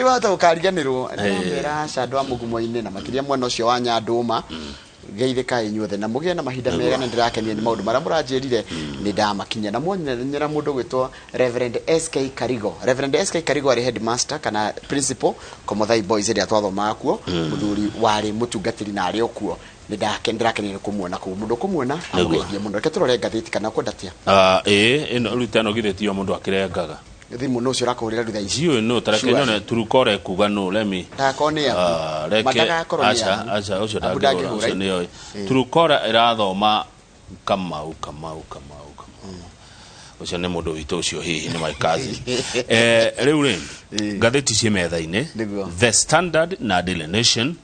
ndwata ukariganirwo ndera shadwa mugumo-ini na makiria mwana ucio wa Nyanduma geithika inyuothe na mugie na mahinda mega na ndirakenia ni maundu mara muranjirire ni ndamakinya na mwonyera mundu gwitwo Reverend SK Karigo ari headmaster kana principal Komothai Boys ria twathomaga kuo muthuri wari mutungatiri na ari okuo ni ndirakenire kumuona ku mundu kumuona amweithie mundu reke turore ngathiti kana kwendatia ino rutano githeti mundu akirengaga thimu no cio rakurira rutha ici cio no tareke nyone turukore kuga no lemi ndakonia madaga koronia acha ucio ndagora ni turukore irathoma kamau ucio ni mundu witu ucio hihi ni maikazi riu ri ngatheti cie metha-ini The Standard na Daily Nation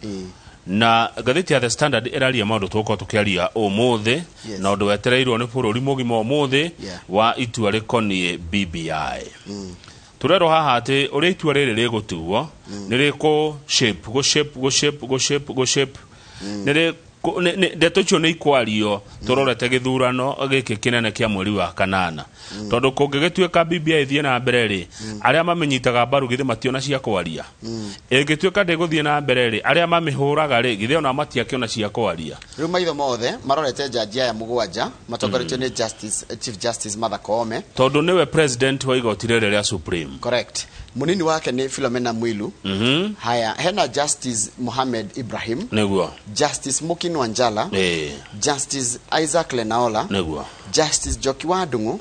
na gatheti ya The Standard iraria maundu tuko tukiaria umuthi na undu wetereirwo ni bururi mugima umuthi wa itua rikonie BBI turero haha ati uri itua riri rigutuo ni riku shape nire ndeto icio ni ikwario turorete githurano giki kinene kia mweri wa kanana tondu kungigituika BBI thie na mbere ri aria mamenyitaga mbaru githe mationa cia kwaria ingituika ndiguthie na mbere ri aria mamihuraga ri githe ona matiakiona cia kwaria riu maitho mothe marorete jaji aya mugwanja matongoretio ni Chief Justice Martha Koome tondu niwe president wa igoti ria Supreme. Correct. Munini wake ni Philomena Mwilu. Haya hena Justice Mohamed Ibrahim neguo, Justice Mukin Wanjala, Justice Isaac Lenaola neguo, Justice Joki Wadungu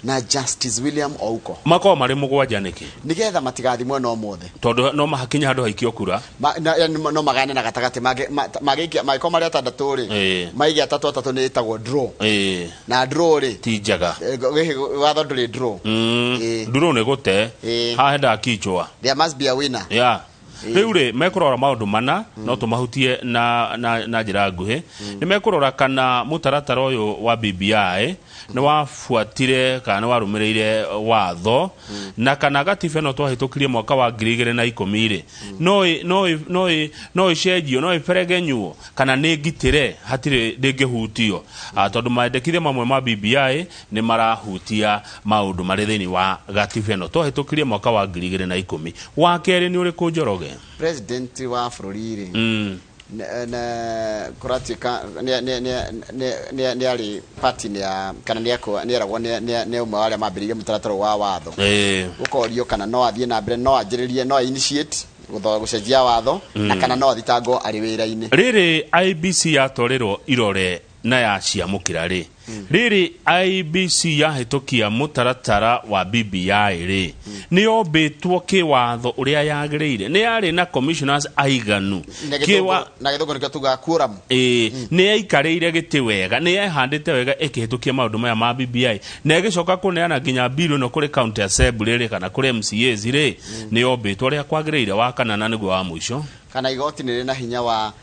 na Justice William Ouko. Mako mari mugwanja niki nigetha matigathi mwena omothe tondu no mahakinya handu haikio kura no magane na gatagati magikia maiko mari atandatu ri maigi atatu ni itagwo draw na draw ri ti njaga watho nduri draw draw ni gute ha kichwa there must be a winner riu ri mekurora maundu mana no tumahutie na njira nguhi ni mekurora kana mutaratara uyu wa BBI ni wafuatire kana warumireire watho na kana gatiba no twahitukirie mwaka wa 2010 no icenjio no iperegenywo kana ni ngitire hatire ndingihutio tondu maendekithia mamwe ma BBI ni marahutia maundu mari thiini wa gatiba no twahitukirie mwaka wa 2010 wa keri ni uriku Njoroge president wa Florire na kuratika ni ali party ya kana ni eragwo ni umwe wale mambiririe mutaratara wa watho ukorio kana no athie na mbere no anjiririe no initiate gucenjia watho na kana no thitango ari wira-ini riri IBC yatorerwo irore na ya ciamukira ri riri IBC yahitukia mutaratara wa BBI ri ni obetwo kiwatho uria yagireire ni ari na commissioners aiganu kiwa na githugo nikyo tuga quorum ni aikarire giti wega ni ehandite wega ikihitukia maundu maya ma BBI na igicoka kuneana nginya bill no kuri county assembly ri kana kuri MCAs ri ni obetwo uria kwagireire wa kanana niguo wa muico kana igoti ni na hinya wa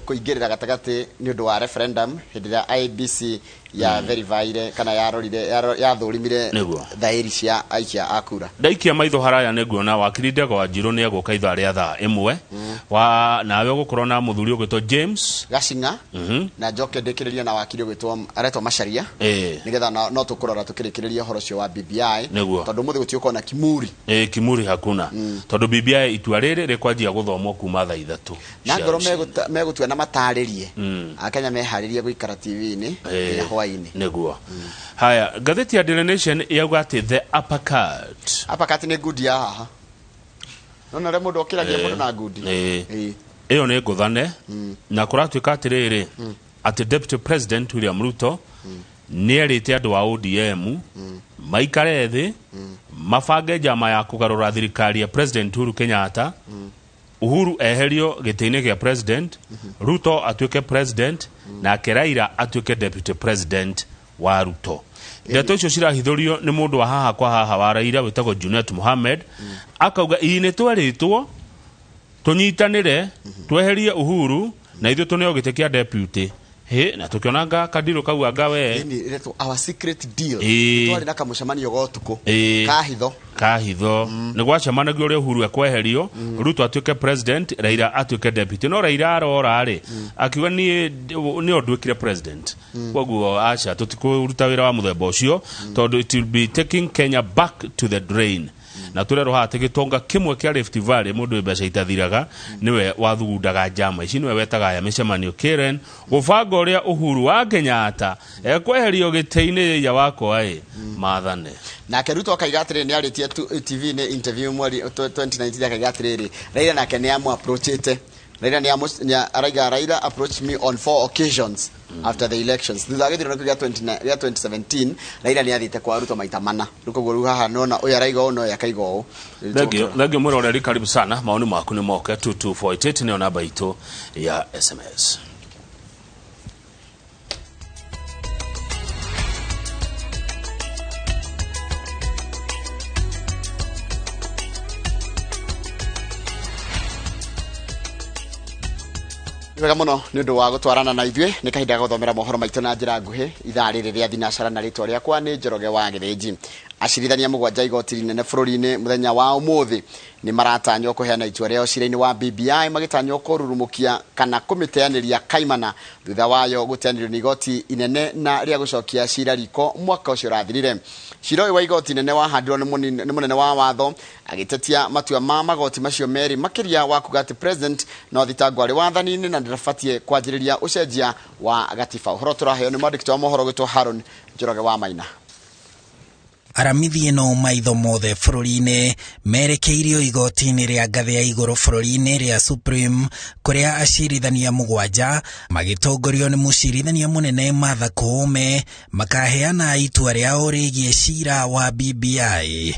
kuingirira gatagati ni undu wa referendum hindi ya IBC ya verified kana yarorire yathurimire thairi cia aikia akura ndaikia maitho haraya neguona wakiri Ndegwa Wanjiru ni eguka ithaa ria thaa imwe wa nawe gukorwo na muthuri ugwitwo James Gacinga na njoke ndikiriria na wakiri ugwitwo aretwo Macharia nigetha no tukurora tukirikiriria horo cio wa BBI tondu muthi gutiuko na kimuri hakuna tondu BBI itua riri rikwanjia guthomwo kuma thaa 3 na ngoro megutua na mataririe akenya meharirie guikara TV-ini neguo haya gatheti ya Daily Nation yauga ati the uppercut ni good ya haha nona remo ndokiragia mundu na good iyo ni nguthane na kuratuika atiriri ati Deputy President William Ruto ni erite andu wa ODM maikare thi mabange njama ya kugarura thirikari ya President Uhuru Kenyatta Uhuru eherio gitini kia president Ruto atuike president na Raila atuike deputy president wa Ruto ndeto icio cirahithurio ni mundu wa haha kwa haha wa Raila witagwo Junet Mohamed akauga ine twaritwo tunyitanire tweherie Uhuru na ithu tuneo gite kia deputy na tukionanga kadiro kauanga we ni leto our secret deal twari na kamucemanio gotuko kahitho ni gwacemanagio uri Uhuru ekweherio Ruto atuike president Raila atuike deputy no Raila arora ri akiuga ni ondwikire president koguo acha tutikuruta wira wa muthemba ucio tondu it will be taking Kenya back to the drain na turero hate gitonga kimwe kia Rift Valley mundu mbeca itathiraga niwe wathugundaga njama ici niwe wetaga ya micemanio Karen gubanga uria Uhuru wa Kenyatta ekweherio giteini ya wako mathane na Ruto akaigatire ni aritie TV ni interview mweri 2019 akaigatire Raila nake ni amu approachite Raila approached me on 4 occasions after the elections. Thugagithiro na 2017 Raila ni athite kwa Ruto maita mana. Ruko ru haha nona oya Raila ono ya kaigo. Nagio muroreri karibu sana maoni maku ni moka 2248 ni namba itu ya SMS. Wega muno ni undu wa gutwarana na ithwe ni kahinda guthomera mohoro maitu na njira nguhi ithaa riri ria thinacara na ritwa riakwa ni Njoroge wa Githinji. Acirithania mugwanja igoti rinene bururi-ini muthenya wa umuthi ni maratanywo kuheana itua riao cira-ini wa BBI magitanywo kururumukia kana kumiteaniria kaimana thutha wayo guteanirio ni igoti inene na ria gucokia cira riko mwaka ucio rathirire. Cira uyu wa igoti inene wahandirwo ni munene wa watho agitetia matua ma magoti macio meri makiria wa kugati president no thitangwa ri wathani-ini na ndirabatie kwanjiriria ucenjia wa gatiba. Uhoro turaheo ni mwandiki wa mohoro gwitwo Harun Njoroge wa Maina. Aramithi ino maitho mothe bururi-ini merekeirio igoti-ini ria ngathi ya iguru bururi-ini ria Supreme kuria acirithania mugwanja magitongorio ni mucirithania munene Martha Koome makaheana itua riao rigie cira wa BBI.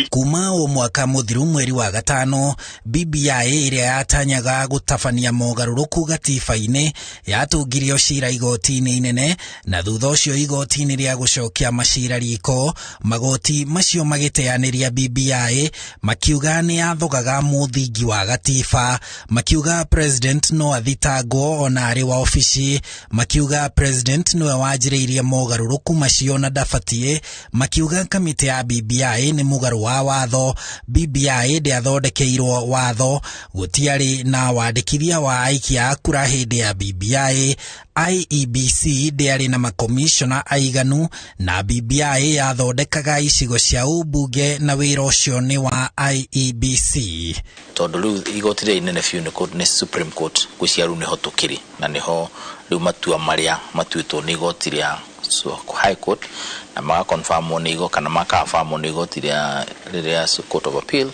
Kuma o mwaka muthiru mweri wa gatano BBI iria yatanyaga gutabania mogaruruku gatiba-ini yatungirio cira igoti-ini inene na thutha ucio igoti-ini ria gucokia macira riko magoti macio magiteaniria BBI makiuga ni athogaga muthingi wa gatiba makiuga president no athitangwo ona ari wa ofici makiuga president no wanjiriirie mogaruruku macio na ndabatie makiuga kamiti ya BBI ni mugaru wa watho BBI ndiathondekeirwo watho gutiari na wandikithia wa aikia kura hindi ya BBI IEBC ndiari na makomishona aiganu na BBI yathondekaga icigo cia ubunge na wira ucio ni wa IEBC. Tondu riu igoti ria inene biu ni Supreme Court gwiciaru niho tukiri na niho riu matua maria matuitwo ni igoti ria High Court na maga confirm ni igo kana maka confirm ni igoti ria Court of Appeal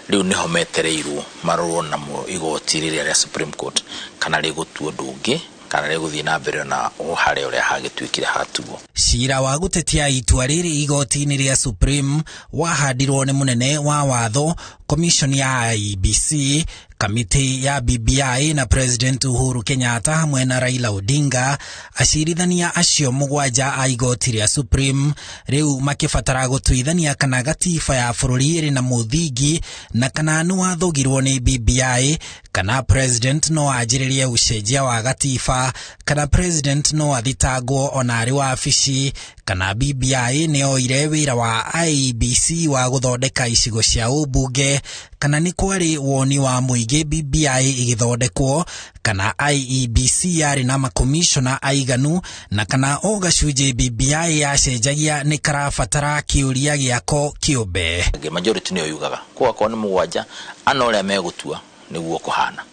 riu niho metereirwo marorwo na igoti ria Supreme Court kana rigutuo ndungi kana riguthie na mbere na uhare uria hagituikire hatuo. Cira wa gutetia itua riri igoti-ini ria Supreme wahandirwo ni munene wa watho commission ya IEBC kamiti ya BBI na President Uhuru Kenyatta hamwe na Raila Odinga. Acirithania acio mugwanja a igoti ria Supreme riu makibatara gutuithania kana gatiba ya bururi iri na muthingi na kana ni wathogirwo ni BBI kana president no ajiririe ucenjia wa gatiba kana president no athitangwo ona ari wa afici kana BBI ni oire wira wa IEBC wa guthondeka icigo cia ubunge kana ni kwari woni wa muige BBI igithondekwo kana IEBC yari na makomishona aiganu na kana o gacunji BBI yacenjagia ni karabatara kiuria giako kiumbe. Majority niyo yugaga kwa kwa ni mugwanja ana uria megutua niguo kuhana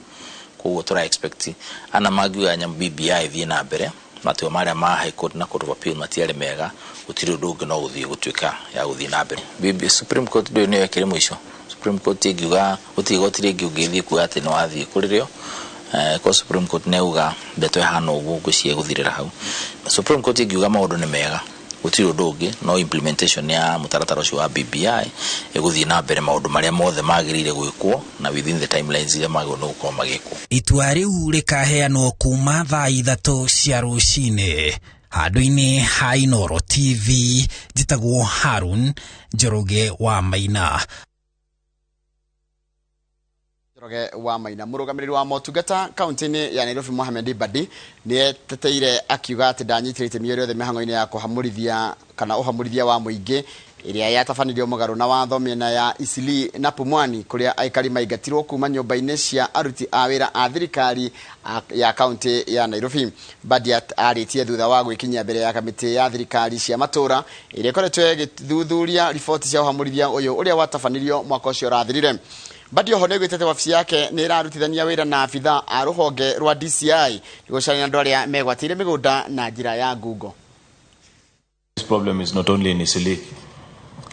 koguo tura expect ana magiuga nya BBI thie na mbere matua maria ma High Court na Court of Appeal matiare mega gutiri undu ungi no guthie gutuika ya guthie na mbere. Supreme Court ndio niyo ekire mwisho. Supreme Court igiuga utigoti ringi ungithie kuga ati no athie kuririo kwa Supreme Court neuga beto hana uguo gucie guthirira hau. Supreme Court igiuga maundu ni mega gutiri undu ungi no implementation ya mutaratara ucio wa BBI eguthie na mbere maundu maria mothe magirire gwikwo na within the timelines iria magirwo gukorwo magikwo. Itua riu rikaheanwo kuma thaa 3 cia ruciini handu-ini ha Inooro TV. Njitagwo Harun Njoroge wa Maina. Roge wa Maina murugamiriri wa motungata kaunti-ini ya Nairobi Mohamed Badi ni teteire akiuga ati danyitirite mĩoyo yothe mihango-ini ya kuhamurithia kana uhamurithia wa muingi iria yatabanirio mugaru na watho miena ya Isili na Pumwani kuria aikari maingatirwo kuma nyumba-ini cia aruti a wira a thirikari ya kaunti ya Nairobi. Badi aritie thutha wa gwikinyia mbere ya kamiti ya thirikari cia matura iria ikoretwo igithuthuria riboti cia uhamurithia uyu uria watabanirio mwaka ucio rathirire. Badi oho negwitete wabici yake ni irarutithania wira na afitha a ruhonge rwa DCI nigucania andu aria megwatire migunda na njira ya Google. This problem is not only in Isili.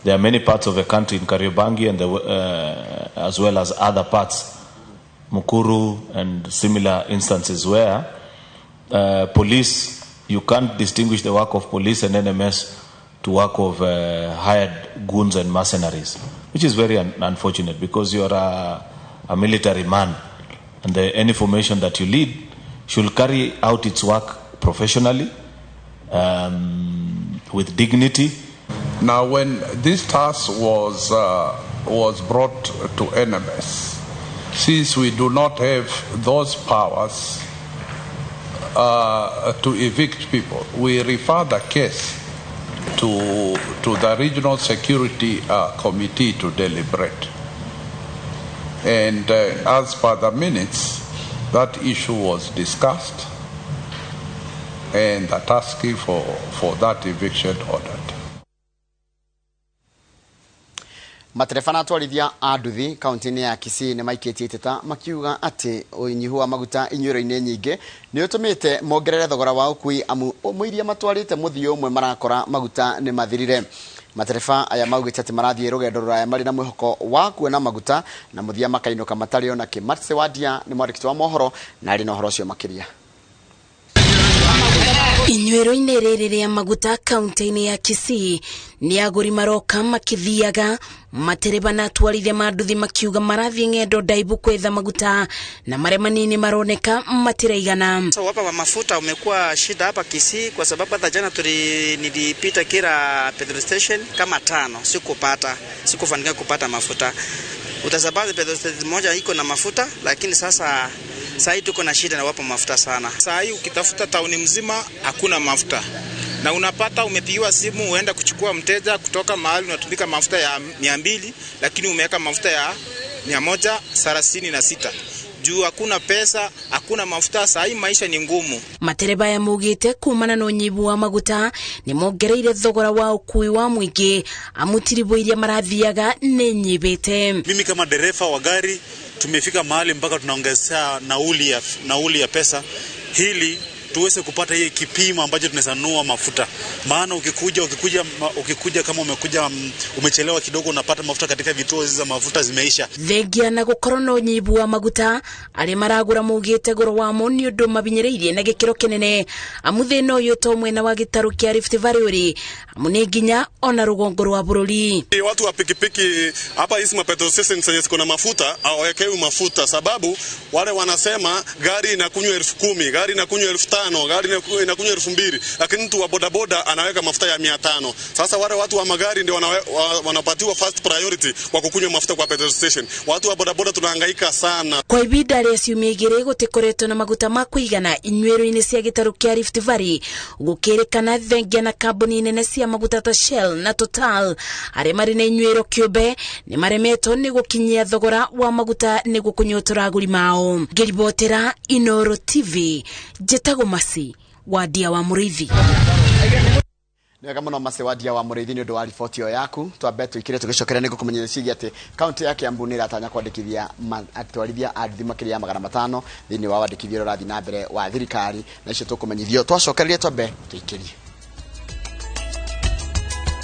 There are many parts of the country in Kariobangi and as well as other parts, Mukuru and similar instances where police, you can't distinguish the work of police and NMS to work of hired goons and mercenaries, which is very unfortunate because you are a military man and any formation that you lead should carry out its work professionally, with dignity. Now, when this task was brought to NMS, since we do not have those powers to evict people, we refer the case to the Regional Security Committee to deliberate. And as per the minutes, that issue was discussed and the task for that eviction ordered. Matereba na atwarithia a nduthi kaunti-ini ya Kisii ni maikitie iteta makiuga ati unyihu wa maguta inyuĩro-inĩ nyingĩ ni utumite mongerere thogora wa ukui amu muiria matwarite muthio umwe marakora maguta ni mathirire. Matereba aya maugite ati marathie rugendo ruraya mari na mwihoko wa kuona maguta na muthia makainuka matari ona ki. Matse Wadia ni mwandĩki wa mohoro na ari na uhoro ucio makiria. Inyuĩro-inĩ rĩrĩ rĩa maguta kaunti-inĩ ya Kisii ni agũri maroka makithiaga, matereba na atwarithia ma nduthi makiuga marathie ng'endo ndaibu kwetha maguta na marĩa manini maroneka matiraigana. Wapa wa mafuta umekuwa shida hapa Kisii kwa sababu hata jana nilipita kila petrol station kama 5 sikufanikiwa kupata mafuta. Utasabazi petrol station moja iko na mafuta, lakini sasa hii tuko na shida na wapo mafuta sana. Sasa hii ukitafuta tauni mzima hakuna mafuta. Na unapata umepigiwa simu uenda kuchukua mteja kutoka mahali unatumika mafuta ya 200 lakini umeweka mafuta ya 136. Juu hakuna pesa, hakuna mafuta, sasa hii maisha ni ngumu. Matereba ya mugite kumana na unyibu wa maguta ni mongereire thogora wa ukui wa mwingi amutiribo iria marathiaga ni nyibete. Mimi kama dereva wa gari tumefika mahali mpaka tunaongezea nauli ya pesa hili tuweze kupata hii kipimo ambacho tunaweza nunua mafuta. Maana ukikuja kama umechelewa kidogo unapata mafuta katika vituo hizo za mafuta zimeisha. Thengia na gukorwo na unyibu wa maguta ari maragura mugite goro wa mo ni undu mabinyereirie na gikiro kinene amuthino uyu to mwena wa gitaru kia Rift Valley uri amune nginya ona rugongo rwa bururi. Watu wa pikipiki hapa hizi petrol stations zenye ziko na mafuta hawawekewi mafuta sababu wale wanasema gari inakunywa 10,000, gari inakunywa 5,000, gari inakunywa 2,000, lakini mtu wa bodaboda anaweka mafuta ya 500. Sasa wale watu wa magari ndio wanapatiwa first priority kwa kukunywa mafuta kwa petrol station. Watu wa bodaboda tunahangaika sana. Kwa ibida rĩa ciumia igĩrĩ gũtikoretwo na maguta ma kũigana inyuĩro-inĩ cia gĩtarũ kĩa Rift Valley gũkĩrĩkana thengia na kambuni nene cia maguta ta Shell na Total arĩa marĩ na inyuĩro kĩũmbe nĩ maremetwo nĩ gũkinyia thogora wa maguta nĩguo kũnyotora agũri mao. Ngĩribotera Inooro TV, Njĩtagwo Masi Wadia wa Mũrĩithi. Nega muno Mase Wadia wa Mũrĩithi ni undu wa riboti yo yaku. Twambe twikire tugicokera niguo kumenyithia ati kaunti ya Kiambu ni iratanya kwandikithia atwarithia a nduthi makiria 500 thiini wa wandikithio rathi na mbere wa thirikari na icio tukumenyithio twacokererie twambe twikirie.